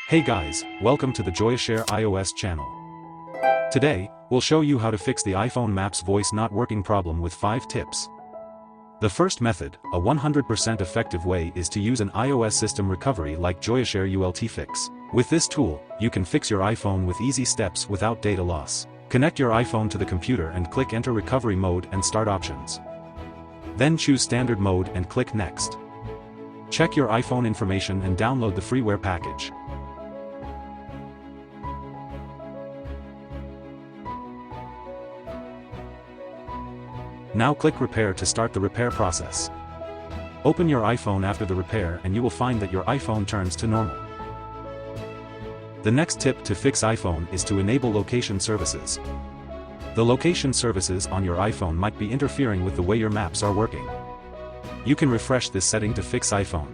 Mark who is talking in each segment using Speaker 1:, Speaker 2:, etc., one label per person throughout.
Speaker 1: Hey guys, welcome to the Joyoshare iOS channel. Today, we'll show you how to fix the iPhone Maps voice not working problem with 5 tips. The first method, a 100% effective way, is to use an iOS system recovery like Joyoshare UltFix. With this tool, you can fix your iPhone with easy steps without data loss. Connect your iPhone to the computer and click Enter Recovery Mode and Start Options. Then choose Standard Mode and click Next. Check your iPhone information and download the freeware package. Now click Repair to start the repair process. Open your iPhone after the repair and you will find that your iPhone turns to normal. The next tip to fix iPhone is to enable location services. The location services on your iPhone might be interfering with the way your maps are working. You can refresh this setting to fix iPhone.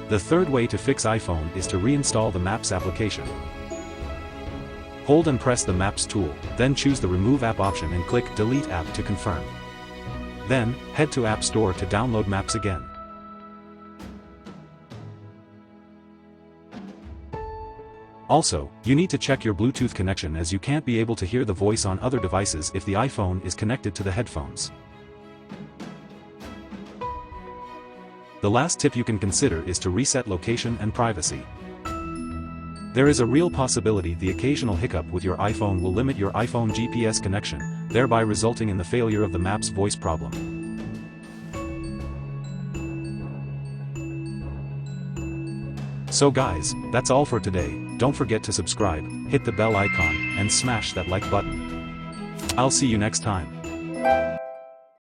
Speaker 1: The third way to fix iPhone is to reinstall the Maps application. Hold and press the Maps tool, then choose the Remove App option and click Delete App to confirm. Then, head to App Store to download Maps again. Also, you need to check your Bluetooth connection as you can't be able to hear the voice on other devices if the iPhone is connected to the headphones. The last tip you can consider is to reset location and privacy. There is a real possibility the occasional hiccup with your iPhone will limit your iPhone GPS connection, thereby resulting in the failure of the Maps voice problem. So guys, that's all for today. Don't forget to subscribe, hit the bell icon, and smash that like button. I'll see you next time.